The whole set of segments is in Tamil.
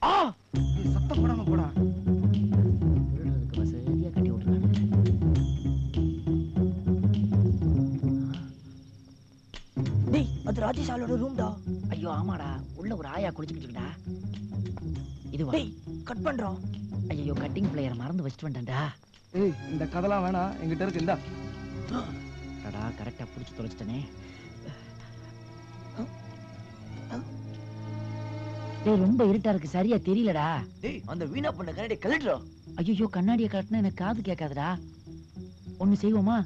சத்தம் போடாம போடா. திருடுறதுக்கு வசதியா கட்டி விட்டுருக்காங்க. டேய், அது ராஜேஷ் ஆளோட ரூம்டா. ஐயோ ஆமாடா, உள்ள ஒரு ஆயா குளிச்சுக்கிட்டு இருக்கடா. இதுவா? டேய், கட் பண்றோம். ஐயோ கட்டிங் பிளேயர் மறந்து வச்சிட்டு வந்துட்டேன்டா. ஏய், இந்த கதெல்லாம் வேணாம், எங்கிட்ட இருக்கு. இந்தா. அடடா, கரெக்டா புடிச்சு தொலைச்சிட்டனே. டேய், ரொம்ப இருட்டா இருக்கு, சரியா தெரியலடா. டேய், அந்த வீணா பண்ண கண்ணாடி கலட்டுறா. ஐயோ கண்ணாடியை கலட்டினா எனக்கு காது கேட்காதுடா. ஒண்ணு செய்வோமா,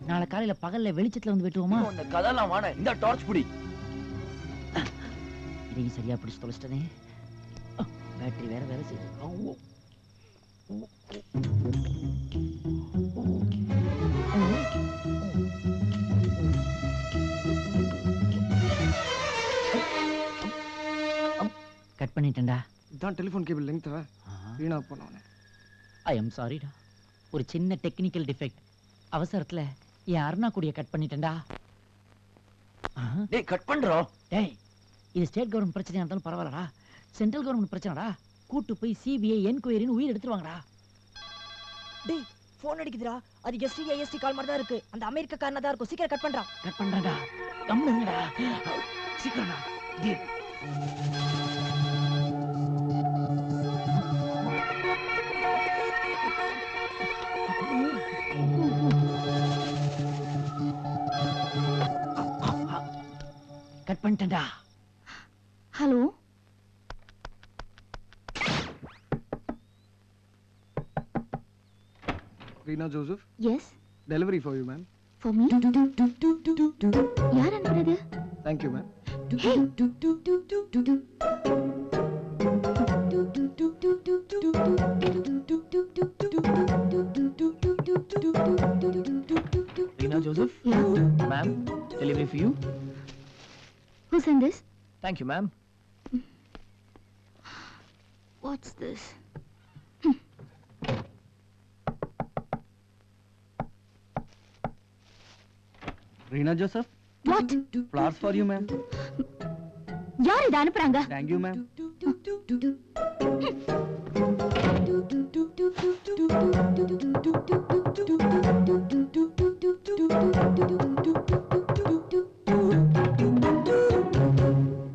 நாளை காலையில பகல்ல வெளிச்சத்துல வந்து வெட்டுவோமா? அந்த கதெல்லாம் வேணாம், இந்த டார்ச் புடி. இதையும் சரியா பிடிச்சு தொலைச்சிட்டனே. பேட்டரி வேற வேலை செய்யுது. கட் பண்ணிட்டேன்டா. இதான் டெலிபோன் கேபிள் லெங்த் வீணா போனவனே. ஐ எம் சாரிடா, ஒரு சின்ன டெக்னிக்கல் டிஃபெக்ட். அவசரத்துல என் அருணாக்குடியை கட் பண்ணிட்டேன்டா. டேய், கட் பண்றோம். டேய், இது ஸ்டேட் கவர்மெண்ட் பிரச்சனையா இருந்தாலும் பரவாயில்லடா, சென்ட்ரல் கவர்மெண்ட் பிரச்சனைடா. கூட்டு போய் சிபிஐ என்கொயரின்னு உயிர் எடுத்துருவாங்கடா. டேய், போன் அடிக்குதுடா. அது எஸ்டி கால் மாதிரி தான் இருக்கு. அந்த அமெரிக்கா காரனா தான் இருக்கும். சீக்கிரம் கட் பண்றா. கட் பண்றடா, கம்முனு இருங்கடா. சீக்கிரம்டா. டேய், கட் பண்ணிட்டேன்டா. Hello, Reena Joseph. Yes, delivery for you ma'am. For me. யார் அனுப்புறது? Thank you ma'am. Hey. Reena Joseph. Yeah. Ma'am, delivery for you. Who sent this? Thank you ma'am. What's this? Reena Joseph. What? Flowers for you ma'am. யார் இத அனுப்புறாங்க? Thank you ma'am.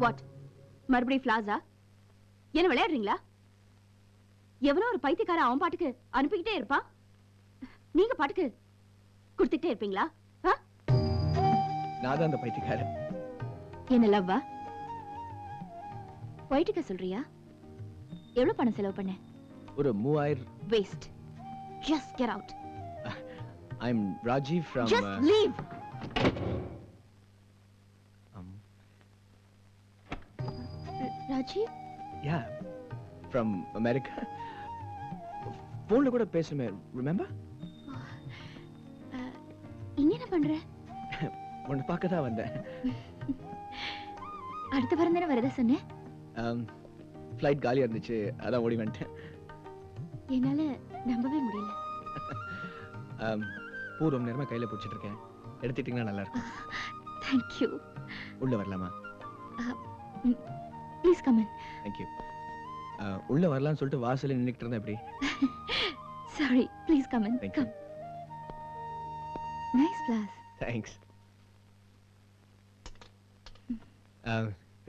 What? மறுபடியும் ஃப்ளாஸா? என்ன விளையாடுறீங்களா? எவனோ ஒரு பைத்தியக்கார அவன் பாட்டுக்கு அனுப்பிக்கிட்டே இருப்பான். நீங்க பாட்டுக்கு கொடுத்துட்டே இருப்பீங்களா? நான் தான் அந்த பைத்தியக்காரன். என்ன லவ்வா? போயிட்டுக்க சொல்றியா? எவ்வளவு பணம் செலவு பண்ண? ஒரு 3000. Waste. Just get out. I'm Rajiv from Just leave. Rajiv? Yeah, from America. போன்ல கூட பேசுமே, remember? இங்க என்ன பண்ற? உன்னை பார்க்க தான் வந்தேன். அடுத்த வாரம் தானே வரதா சொன்னேன். ஃப்ளைட் காலியா இருந்துச்சு, அதான் ஓடி வந்துட்டேன். என்னால நம்பவே முடியல. பூ ரொம்ப நேரமா கையில பிடிச்சிட்டு இருக்கேன், எடுத்துட்டீங்கன்னா நல்லா இருக்கும். Thank you. உள்ள வரலாமா? Please come in. Thank you. உள்ள வரலாம்னு சொல்லிட்டு வாசல்ல நின்னுக்கிட்டு இருந்தேன். எப்படி? Sorry, please come in. Thank Come. Nice flowers. Thanks.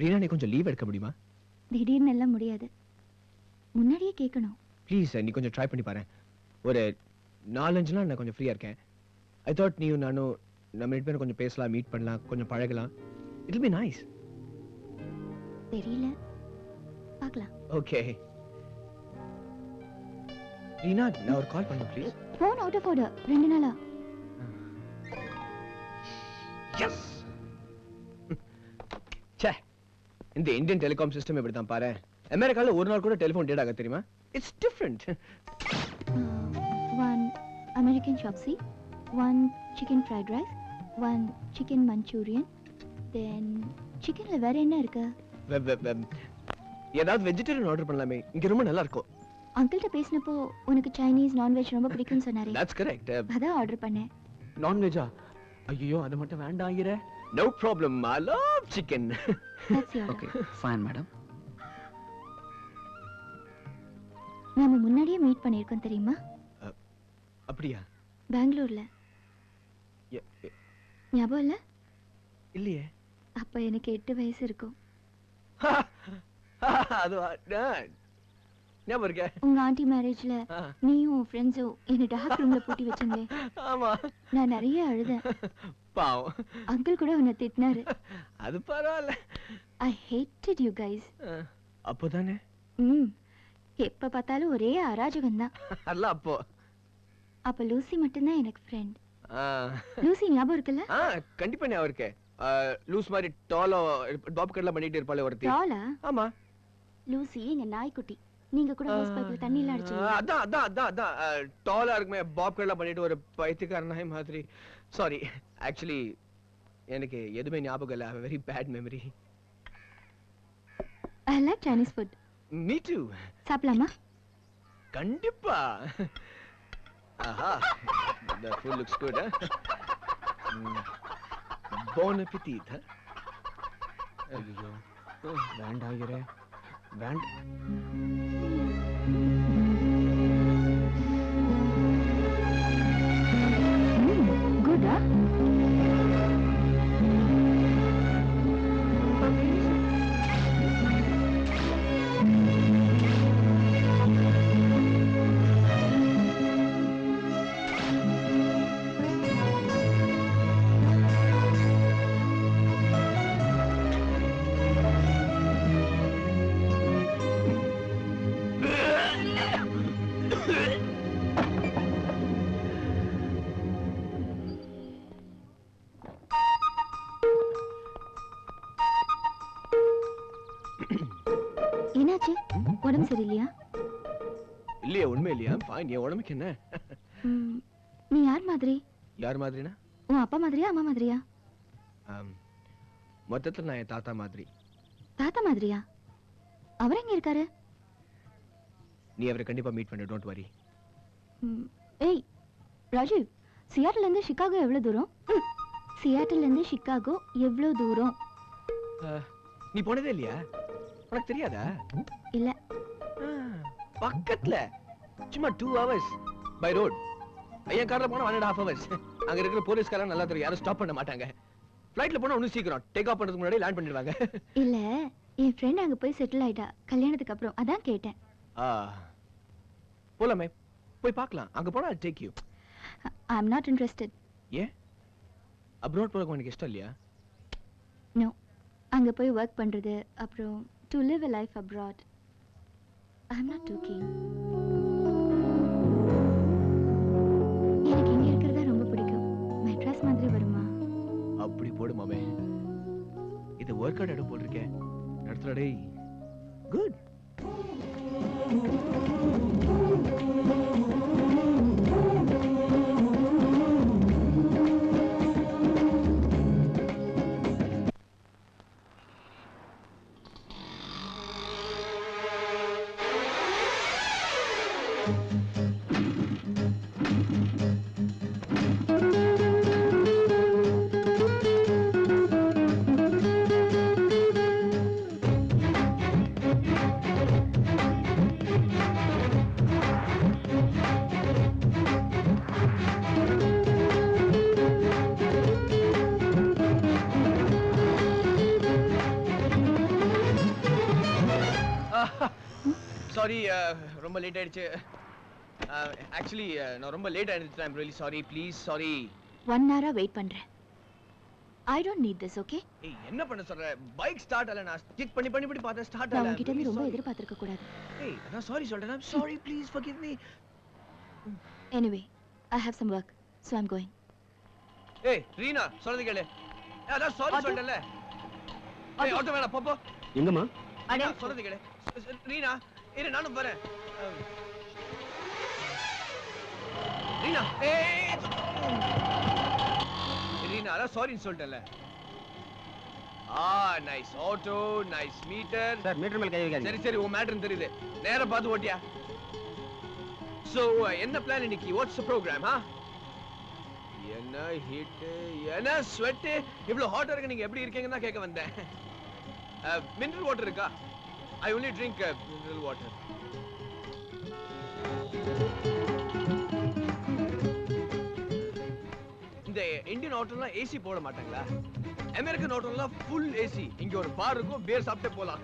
Reena, நீ கொஞ்சம் லீவ் எடுக்க முடியுமா? திடீர்னு எல்லாம் முடியாது, முன்னாடியே கேட்கணும். ப்ளீஸ், நீ கொஞ்சம் ட்ரை பண்ணி பாரு. ஒரு 4-5 நாள் நான் கொஞ்சம் ஃப்ரீயா இருக்கேன். ஐ தாட் நீயும் நானும் நம்ம 2 பேரும் கொஞ்சம் பேசலாம், மீட் பண்ணலாம், கொஞ்சம் பழகலாம். It will be nice. தெரியல, பார்க்கலாம். ஓகே ரீனா, நான் ஒரு கால் பண்ணு please. Phone out of order 2 நாளா. எஸ். ச்சே, இந்த இந்தியன் டெலிகாம் சிஸ்டம் இப்படி தான் பாரு. அமெரிக்கால ஒரு நாள் கூட டெலிஃபோன் டேட் ஆக தெரியுமா? It's different. 1 American Shopsy, 1 chicken fried rice, 1 chicken Manchurian, then chickenல வேற என்ன இருக்கு? ஏதாவது வெஜிடேரியன் ஆர்டர் பண்ணலாமே, இங்க ரொம்ப நல்லா இருக்கும். அங்கிள்ட்ட பேசினப்போ உனக்கு சைனீஸ் நான்வெஜ் ரொம்ப பிடிக்கும்னு சொன்னாரே. That's correct. அதான் ஆர்டர் பண்ணேன். நான்வெஜ்ஜா? ஐயோ, அது மட்டும் வேண்டாம் ஐயரே. No problem, I love chicken. That's your okay, fine madam. நாம முன்னாடியே மீட் பண்ணியிருக்கோம் தெரியுமா? அப்படியா? பெங்களூர்ல. ஞாபகம் இல்ல? இல்லையே. அப்ப எனக்கு 8 வயசு இருக்கும். அது ஞாபகம் இருக்கே. உங்க ஆண்டி மேரேஜ்ல நீயும் உன் ஃப்ரெண்ட்ஸும் என்ன டார்க் ரூம்ல பூட்டி வச்சீங்களே. ஆமா. நான் நிறைய அழுதேன். பாவம். அங்கிள் கூட உன்னை திட்டினாரு. அது பரவாயில்ல. I hated you guys. அப்போதானே? எப்ப பார்த்தாலும் ஒரே அராஜகம் தான். அல்ல அப்போ. அப்ப லூசி மட்டும்தான் எனக்கு ஃப்ரெண்ட். லூசி ஞாபகம் இருக்குல்ல? கண்டிப்பா ஞாபகம் இருக்கே. லூஸ் மாதிரி டாலா டாப் கட்ல பண்ணிட்டு இருப்பாளே ஒருத்தி. டாலா? ஆமா. லூசி எங்க நாய்க்குட்டி. நீங்க கூட ஹவுஸ் பைப்ல தண்ணி எல்லாம் அடிச்சீங்க. அதான் டாலா இருக்குமே பாப் கட்ல பண்ணிட்டு ஒரு பைத்தியக்கார நாய் மாதிரி. சாரி. ஆக்சுவலி எனக்கு எதுமே ஞாபகம் இல்ல. Very bad memory. I like Chinese food. Me too. சாப்பிடலாமா? கண்டிப்பா. ஆஹா. The food looks good, huh? Bon appetit, huh? ஐயோ. வேண்டாகிறே. Good, huh? என்னாச்சு? உடம்பு சரியில்லையா? இல்லையா, உண்மை இல்லையா? ஃபைன். என் உடம்புக்கு என்ன? நீ யார் மாதிரி? யார் மாதிரினா? உன் அப்பா மாதிரியா அம்மா மாதிரியா? மொத்தத்துல நான் என் தாத்தா மாதிரி. தாத்தா மாதிரியா? அவர் எங்க இருக்காரு? நீ அவரை கண்டிப்பா மீட் பண்ணு. Don't worry. ஏய் ராஜீவ், சியாட்டில் இருந்து சிகாகோ எவ்வளவு தூரம்? சியாட்டில் இருந்து சிகாகோ எவ்வளவு தூரம்? நீ போனதே இல்லையா? உனக்கு தெரியாதா? இல்ல. பக்கத்துல சும்மா 2 hours பை ரோட். என் கார்ல போனா 1.5 hours. அங்க இருக்கிற போலீஸ்காரங்க நல்லா தெரியும், யாரும் ஸ்டாப் பண்ண மாட்டாங்க. ஃளைட்ல போனா இன்னும் சீக்கிரம் டேக் ஆஃப் பண்றதுக்கு முன்னாடி லேண்ட் பண்ணிடுவாங்க. இல்ல, என் ஃப்ரெண்ட் அங்க போய் செட்டில் ஆயிட்டா கல்யாணத்துக்கு அப்புறம். அதான் கேட்டேன். போலாமே, போய் பார்க்கலாம். அங்க போனா I'll take you. I'm not interested. ஏன்? அப்ராட் போறதுக்கு உனக்கு இஷ்டம் இல்லையா? No. அங்க போய் வர்க் பண்றது, அப்புறம் to live a life abroad. I'm not too keen. எனக்கு இங்க இருக்கிறதா ரொம்ப பிடிக்கும். மெட்ராஸ் மாதிரி வருமா? அப்படி போடு மாமே. இது வர்க் அவுட் இடம் போட்டிருக்கேன். நடத்துடா டேய். குட். சாரி, ரொம்ப லேட் ஆயிடுச்சு. ஆக்சுவலி நான் ரொம்ப லேட் ஆயிடுச்சு. I am really sorry. Please sorry. 1 hour wait பண்றேன். I don't need this, okay? ஏய், என்ன பண்ண சொல்ற? பைக் ஸ்டார்ட் ஆல. நான் கிக் பண்ணி பார்த்தா ஸ்டார்ட் நான் ஆல. உன்கிட்ட இருந்து ரொம்ப எதிர்பார்த்திருக்க கூடாது. ஏய், நான் சாரி சொல்றேன். I'm sorry, please forgive me. Anyway, I have some work, so I'm going. ஏய், ரீனா, சொல்றது கேளு. நான் சாரி சொல்றேன்ல. ஏய், ஆட்டோ வேணா, போ. எங்கம்மா? அட, சொல்றது கேளு. ரீனா, இரு, நானும் வரேன். ரீனா, ஏய். ரீனா, நான் சாரின்னு சொல்லிட்டேன்ல. Nice auto, nice meter. Sir, meter மேல கை வைக்காதீங்க. சரி, உன் மேட்டர் தெரியுது. நேரா பார்த்து ஓட்டியா. சோ, என்ன பிளான் இன்னைக்கு? What's the programme? என்ன ஹீட், என்ன ஸ்வெட், இவ்வளவு ஹாட்டா இருக்கு. நீங்க எப்படி இருக்கீங்கன்னு தான் கேட்க வந்தேன். மினரல் வாட்டர் இருக்கா? I only drink mineral water. இந்த இந்தியன் ஹோட்டல்ல ஏசி போட மாட்டாங்களா? அமெரிக்கன் ஹோட்டல்ல ஃபுல் ஏசி. இங்க ஒரு பார் இருக்கும், பேர் சாப்பிட்டே போலாம்.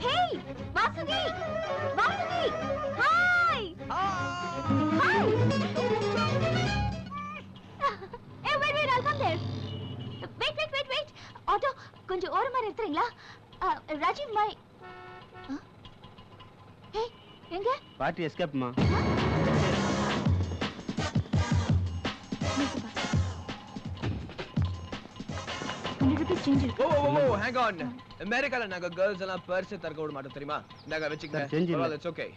Hey, Vasugi! Vasugi! Hi! Hi! Hey, wait, I'll come there. Wait. Auto, கொஞ்சம் ஓரமா நிறுத்துறீங்களா? ராஜீவ் மை. Hey, எங்க? பார்ட்டி எஸ்கேப்மா. Oh hang on. அமெரிக்கால நாங்க girls எல்லாம் பர்ஸ் தரக்க விட மாட்டோம் தெரியுமா? நாங்க வெச்சுக்கிறேன். It's okay.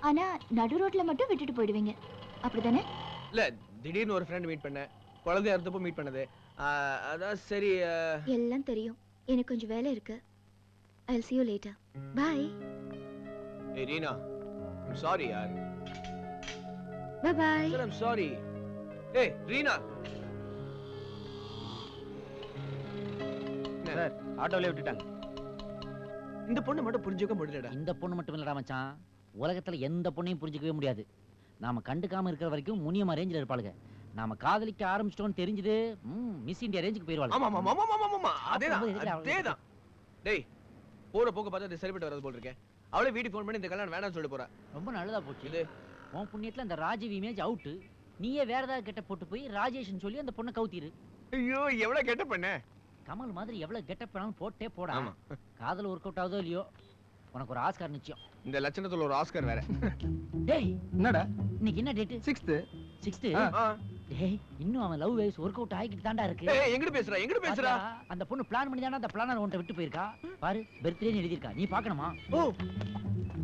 ஆனா நடு ரோட்ல மட்டும் விட்டுட்டு போயிடுவீங்க. அப்படிதானே? இல்ல, திடீர்னு ஒரு ஃப்ரெண்ட் மீட் பண்ணேன். குழந்தையா இருந்தப்போ மீட் பண்ணது. அதான் சரி. எல்லாம் தெரியும். எனக்கு கொஞ்சம் வேலை இருக்கு. I'll see you later. Bye. Hey Reena, I'm sorry yaar. Bye bye. Sir, I'm sorry. Hey Reena. Sir ஆட்டோல விட்டுட்டாங்க. இந்த பொண்ணு மட்டும் புரிஞ்சுக்க முடியலடா. இந்த பொண்ணு மட்டும் இல்லடா மச்சான், உலகத்துல எந்த பொண்ணையும் புரிஞ்சுக்கவே முடியாது. நாம கண்டுக்காம இருக்கிற வரைக்கும் முனியமா ரேஞ்சில இருப்பாளுங்க. நாம காதலிக்க ஆரம்பிச்சிட்டோம்னு தெரிஞ்சது மிஸ் இந்தியா ரேஞ்சுக்கு போயிருவாங்க. ஆமா அதேதான். டேய், போற போக்க பார்த்தா இது சரிப்பட்டு வரது போல இருக்கே. அவளே வீட்டுக்கு ஃபோன் பண்ணி இந்த கல்யாணம் வேணாம்னு சொல்லிட்டு போறா. ரொம்ப நல்லதா போச்சு. இது உன் புண்ணியத்துல அந்த ராஜீவ் இமேஜ் அவுட். நீயே வேற ஏதாவது கெட்ட போட்டு போய் ராஜேஷ்னு சொல்லி அந்த பொண்ணை கவுத்திரு. ஐயோ எவ்வளவு கெட்ட பண்ண. கமல் மாதிரி எவ்வளவு கெட்டப் பண்ணாலும் போட்டே போடா. ஆமா. காதல் ஒர்க் அவுட் ஆகுதோ இல்லையோ, உனக்கு ஒரு ஆஸ்கார் நிச்சயம். இந்த லட்சணத்துல ஒரு ஆஸ்கர் வேற. டேய், என்னடா? இன்னைக்கு என்ன டேட்? 6th. 6th. ஆ. டேய், இன்னும் அவன் லவ் வைஸ் ஒர்க் அவுட் ஆகிட்டு தான்டா இருக்கு. ஏய் எங்கடி பேசுறா? பாத்தியா, அந்த பொண்ணு பிளான் பண்ணி தானே அந்த பிளானர் உன்கிட்ட விட்டு போயிருக்கா. பாரு, பர்த்டேன்னு எழுதிருக்கா. நீ பார்க்கணுமா? ஓ,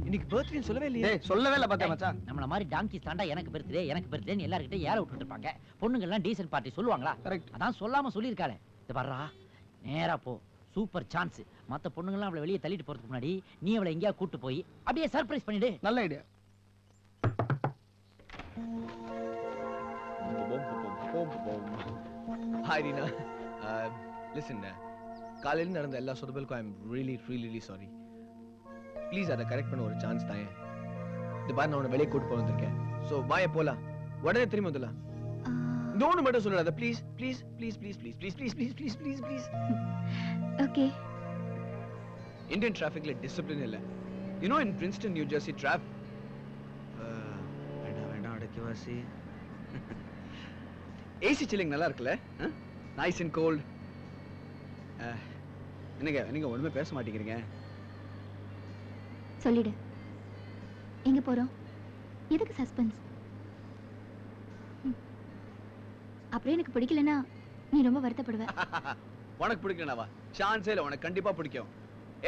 இன்னைக்கு பர்த்டே சொல்லவே இல்லையே. டேய் சொல்லவே இல்ல பாத்தியா மச்சான். நம்மள மாதிரி டாங்கிஸ் தாண்டா எனக்கு பர்த்டேன்னு எல்லார்கிட்ட ஏற விட்டுட்டு இருப்பாங்க. பொண்ணுங்க எல்லாம் டீசன்ட் பார்ட்டி சொல்லுவாங்களா? கரெக்ட். அதான் சொல்லாம சொல்லிருக்காளே. இது பாருடா, நேரா போ. Super chance. மத்த பொண்ணுங்கலாம் அவளை வெளியே தள்ளிட்டு போறதுக்கு முன்னாடி நீ அவளை எங்கேயா கூட்டு போய் அப்படியே சர்ப்ரைஸ் பண்ணிடு. நல்ல ஐடியா. Hi Reena. Listen, காலையில நடந்த எல்லா சொதப்பலுக்கும் I'm really sorry. ப்ளீஸ் அதை கரெக்ட் பண்ண ஒரு சான்ஸ் தாயே. இந்த பாரு, நான் உன்னை வெளியே கூட்டு போக வந்திருக்கேன். ஸோ வாய போலாம். உடனே திரும்பி வந்துடலாம். நோன்னு மட்டும் சொல்லாத. ப்ளீஸ். Okay. இந்தியன் டிராஃபிக்ல டிசிப்ளின் இல்ல. You know in Princeton, New Jersey traffic. வேண்டாம் அடக்கிவாசி. ஏசி சில்லிங் நல்லா இருக்குல்ல? Nice and cold. நீங்க ஒண்ணுமே பேச மாட்டேங்கிறீங்க. சொல்லிடு. எங்க போறோம்? எதுக்கு சஸ்பென்ஸ்? அப்படியே எனக்கு பிடிக்கலனா நீ ரொம்ப வருத்தப்படுவ. உனக்கு பிடிக்கலனாவா? சான்ஸே இல்ல. உனக்கு கண்டிப்பா பிடிக்கும்.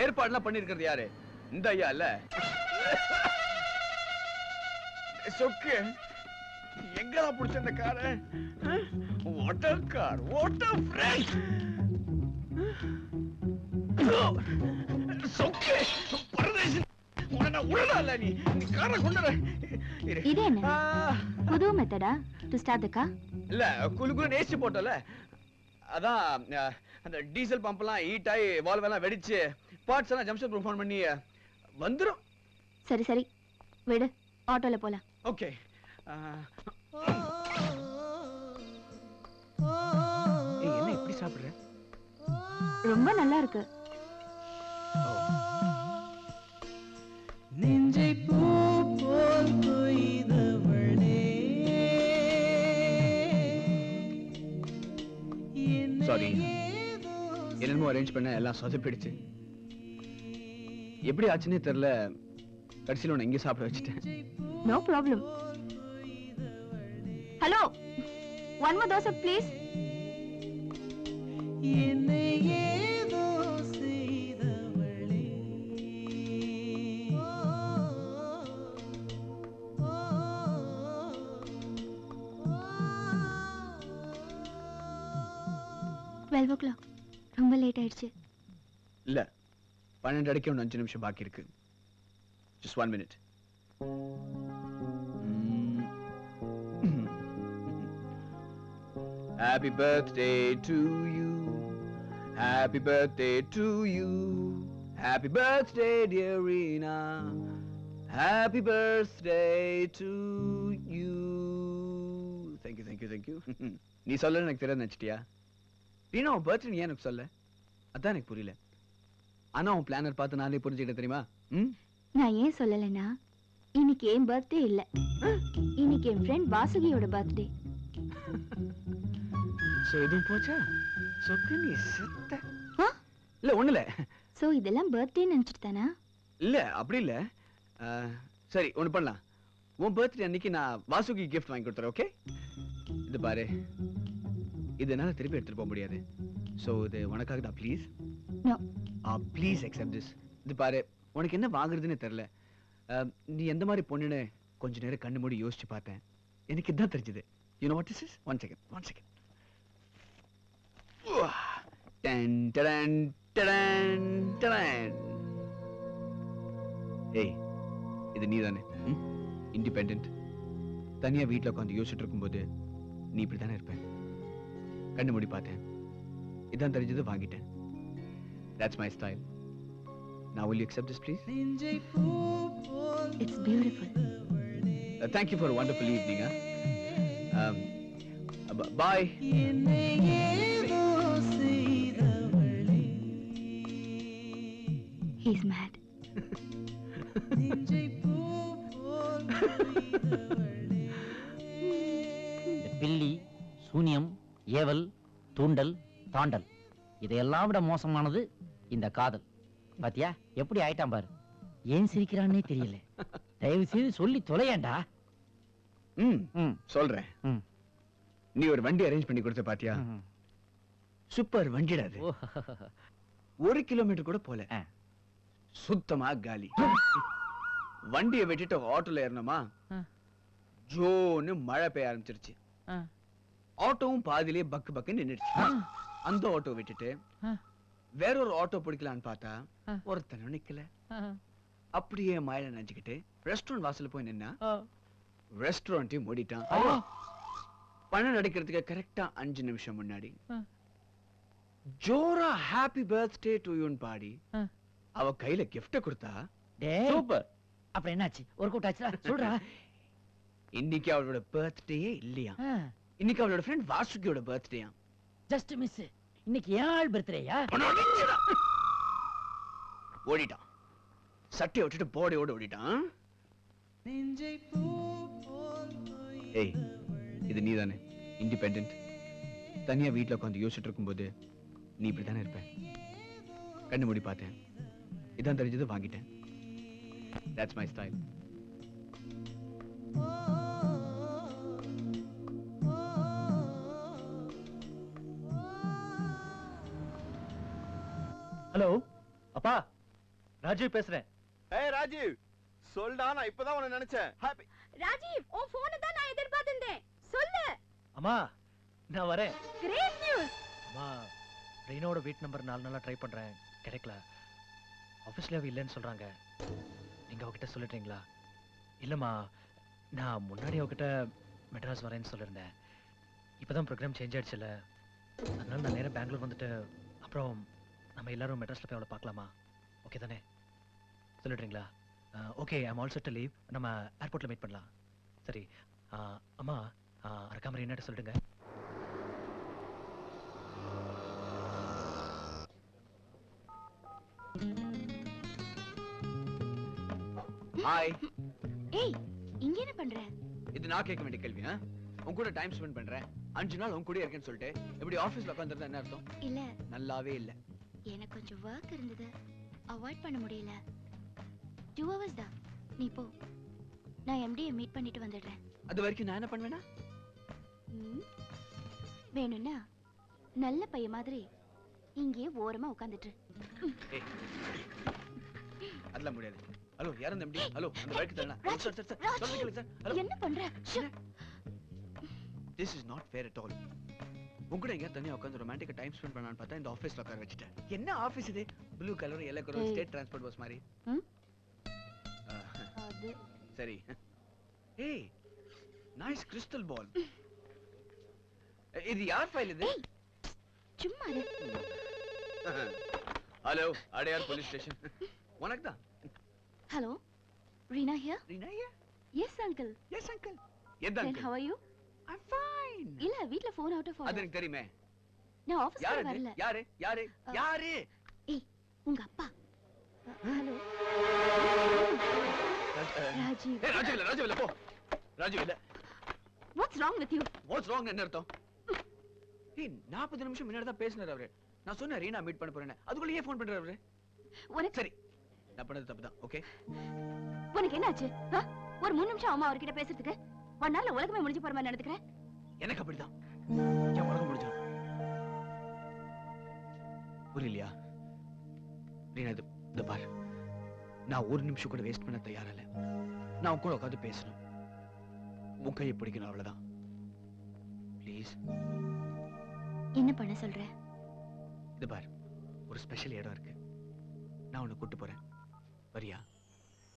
ஏற்பாடுலாம் பண்ணிருக்கிறது யாரு? இந்த ஐயா இல்ல. சொக்கு எங்கடா புடிச்ச இந்த காரை? Water car, water friend. சொக்கு பரதேசி. உன்னை உடனே நீ காரை கொண்டு வர. இது என்ன புது மெத்தடா டு ஸ்டார்ட் தி கார்? இல்ல, குலுகுலு நேசி போட்டல. அதான் அந்த டீசல் பம்ப் எல்லாம் ஹீட் ஆகி வால்வ் எல்லாம் வெடிச்சு பார்ட்ஸ் எல்லாம் ஜம்ஷன் ஃபோன் பண்ணி வந்துரும். சரி விடு, ஆட்டோல போலாம். ஓகே. என்ன இப்படி சாப்பிடுற? ரொம்ப நல்லா இருக்கு. நெஞ்சை பூ போல் கொய்தவளே. சாரி, என்னமோ அரேஞ்ச் பண்ண எல்லாம் சொதப்பிடுச்சு. எப்படி ஆச்சுன்னே தெரியல. கடைசியில் உன்னை இங்கே சாப்பிட வச்சுட்டேன். No problem. Hello, one more dosa please. என்னை ஏதோ செய்தவளே. Twelve o'clock. ரொம்ப லேட் ஆயிடுச்சு. இல்ல, 12 அடிக்க இன்னும் 5 நிமிஷம் பாக்கி இருக்கு. Just 1 minute. Happy birthday to you. Happy birthday to you. Happy birthday, dear Rina. Happy birthday to you. Thank you, thank you, thank you. நீ சொல்ல எனக்கு தெரியாது நினைச்சிட்டியா? ரீனா உன் பர்த்டே நீ ஏன் எனக்கு சொல்ல? அதான் எனக்கு புரியல. ஆனா உன் பிளானர் பார்த்து நானே புரிஞ்சுக்கிட்டேன் தெரியுமா? நான் ஏன் சொல்லலைன்னா இன்னைக்கு என் பர்த்டே இல்ல, இன்னைக்கு என் ஃப்ரெண்ட் வாசுகியோட பர்த்டே. சோ இதுவும் போச்சா? சொக்கு நீ செத்த. ஆ? இல்ல ஒண்ணு இல்ல. சோ இதெல்லாம் பர்த்டே நினைச்சிட்டு தானா? இல்ல அப்படி இல்ல. சரி ஒண்ணு பண்ணலாம். உன் பர்த்டே அன்னைக்கு நான் வாசுகி கிஃப்ட் வாங்கி கொடுத்துறேன். ஓகே? இது பாரு, இது என்னால திருப்பி எடுத்துட்டு போக முடியாது. சோ இது உனக்காக தான். Please no. Please accept this. இது பாரு, உனக்கு என்ன வாங்குறதுன்னு தெரியல. நீ எந்த மாதிரி பொண்ணுன்னு கொஞ்ச நேரம் கண்ணு மூடி யோசிச்சு பார்த்தேன். எனக்கு இதான் தெரிஞ்சது. You know what this is? One second. Done done done done. ஏய், இது நீதானே? இண்டிபெண்டன்ட். தனியா வீட்ல உட்காந்து யோசிச்சுட்டு இருக்கும்போது நீ இப்படித்தானே இருப்ப. கண்ணு மூடி பார்த்தேன், இதான் தெரிஞ்சது, வாங்கிட்டேன். That's my style. Now will you accept this, please? It's beautiful. Thank you for a wonderful evening. Bye. He's mad. இந்த பில்லி, சூனியம், ஏவல், தூண்டல், தாண்டல் இதையெல்லாம் விட மோசமானது இந்த காதல். பாத்தியா எப்படி ஆயிட்டான் பாரு. ஏன் சிரிக்கிறான்னே தெரியல. தயவு செய்து சொல்லி தொலையாண்டா. சொல்றேன். நீ ஒரு வண்டி அரேஞ்ச் பண்ணி கொடுத்த பாத்தியா? சூப்பர் வண்டிடா அது. 1 கிலோமீட்டர் கூட போல, சுத்தமா காலி. வண்டியை விட்டுட்டு ஆட்டோல ஏறணுமா, ஜோன்னு மழை பெய்ய ஆரம்பிச்சிருச்சு. ஆட்டோவும் பாதியிலே பக்கு பக்கு நின்னுடுச்சு. அந்த ஆட்டோ விட்டுட்டு வேற ஒரு ஆட்டோ பிடிக்கலான்னு பார்த்தா ஒருத்தனும் நிக்கல. அப்படியே மழையில நினைச்சுக்கிட்டு ரெஸ்டாரண்ட் வாசல்ல போய் நின்னா ரெஸ்டாரண்ட்டையும் மூடிட்டான். பணம் நடிக்கிறதுக்கு கரெக்டா 5 நிமிஷம் முன்னாடி ஜோரா ஹாப்பி பர்த்டே டு யூன்னு பாடி அவ கையில கிஃப்ட் கொடுத்தா. சூப்பர். அப்புறம் என்னாச்சு? ஒரு கூட்டாச்சுடா, சொல்றா. இன்னைக்கு அவளோட பர்த்டேயே இல்லையா, இன்னைக்கு அவளோட ஃப்ரெண்ட் வாசுகியோட பர்த்டேயா. Just miss. இன்னைக்கு ஏன் ஆள் பர்த்டேயா? ஓடிட்டான். சட்டையை விட்டுட்டு போடையோட ஓடிட்டான். ஏய், இது நீதானே? இண்டிபெண்டன்ட். தனியா வீட்ல உட்காந்து யோசிச்சுட்டு இருக்கும்போது நீ இப்படித்தானே இருப்ப. கண்ணு மூடி பார்த்தேன், இதான் தெரிஞ்சது, வாங்கிட்டேன். That's my style. ஹலோ அப்பா, ராஜீவ் பேசுறேன். ஏய் ராஜீவ், சொல்டா, நான் இப்பதான் உன்னை நினைச்சேன். ஹாப்பி ராஜீவ், உன் போனை தான் நான் எதிர்பார்த்திருந்தேன். சொல்லு. அம்மா நான் வரேன். Great news. அம்மா, ரெய்னோட வீட் நம்பர் 4 நாளா ட்ரை பண்றேன், கிடைக்கல. ஆபீஸ்ல இல்லைன்னு சொல்றாங்க. நீங்க அவகிட்ட சொல்லிட்டீங்களா? இல்லம்மா, நான் முன்னாடி அவகிட்ட மெட்ராஸ் வரேன்னு சொல்லியிருந்தேன். இப்பதான் ப்ரோக்ராம் சேஞ்ச் ஆயிடுச்சுல, அதனால நான் நேரா பெங்களூர் வந்துட்டு அப்புறம் நம்ம எல்லாரும் மெட்ராஸ்ல போய் அவளை பார்க்கலாமா? ஓகே தானே? சொல்லிடுறீங்களா? Okay, I am all set to leave. நம்ம ஏர்போர்ட்ல மீட் பண்ணலாம். சரி. அம்மா, மறக்காம என்னட்ட சொல்லிடுங்க. ஹாய். ஏய், இங்க என்ன பண்ற? இது நான் கேட்க வேண்டிய கேள்வி. உன் கூட டைம் ஸ்பெண்ட் பண்றேன், 5 நாள் உன் கூட இருக்கேன்னு சொல்லிட்டு எப்படி ஆபீஸ்ல உட்கார்ந்திருந்தா என்ன அர்த்தம்? இல்ல, நல்லாவே இல்ல. எனக்கு கொஞ்சம் வர்க் இருந்தது, அவாய்ட் பண்ண முடியல. 2 hours தான். நீ போ, நான் எம்டியை மீட் பண்ணிட்டு வந்துடுறேன். அது வரைக்கும் நான் என்ன பண்ணுவேனா? வேணும்னா நல்ல பையன் மாதிரி இங்கேயே ஓரமா உட்கார்ந்துட்டு. அதெல்லாம் முடியாது. ஹலோ, யார் அந்த எம்டி? ஹலோ, அந்த வழக்கு தரணும். சார் சார் சார், ராஜ், சொல்லுங்க சார். ஹலோ, என்ன பண்ற? This is not fair at all. உங்க கூட எங்க தனியா உட்கார்ந்து ரொமான்டிக்கா டைம் ஸ்பெண்ட் பண்ணலாம்னு பார்த்தா இந்த ஆபீஸ்ல உட்கார வச்சிட்டேன். என்ன ஆபீஸ் இது? Blue colour yellow colour state transport bus மாதிரி. அது சரி. ஏய், நைஸ் கிறிஸ்டல் பால். இது யார் ஃபைல் இது? சும்மா இரு. ஹலோ அடையார் போலீஸ் ஸ்டேஷன் உனக்கு தான் Hello, Reena here. Reena Yes, uncle. Yes uncle எந்த Then uncle how are you? I'm fine இல்ல வீட்ல phone out of அது order. எனக்கு தெரியுமே நான் ஆபீஸ்ல யாரு வரல. யாரு யாரு யாரு ஏய், உங்க அப்பா. ஹலோ. ராஜீவ். ஏய் ராஜு இல்ல போ ராஜு இல்ல What's wrong with you? What's wrong என்ன அர்த்தம் ஏய் 40 நிமிஷம் முன்னாடி தான் பேசினார் அவரு நான் சொன்னேன் ரீனா மீட் பண்ண போறேன் அதுக்குள்ள ஏன் ஃபோன் பண்றாரு அவரு உனக்கு சரி நான் பண்ணது தப்பு தான் ஓகே உனக்கு என்னாச்சு? ஒரு 3 நிமிஷம் அம்மா அவர்கிட்ட பேசுறதுக்கு 1 நாள்ல உலகமே முடிஞ்சு போற மாதிரி நடந்துக்கிறேன். எனக்கு அப்படிதான் என் உலகம் முடிஞ்சிடும் புரியலையா ரீனா இது பாரு நான் ஒரு நிமிஷம் கூட வேஸ்ட் பண்ண தயாரா இல்ல நான் உன் கூட உட்காந்து பேசணும் உன் கையை பிடிக்கணும் அவ்வளவுதான் ப்ளீஸ் என்ன பண்ண சொல்ற? இது பாரு ஒரு ஸ்பெஷல் இடம் இருக்கு நான் உன்னை கூட்டு போறேன் வரியா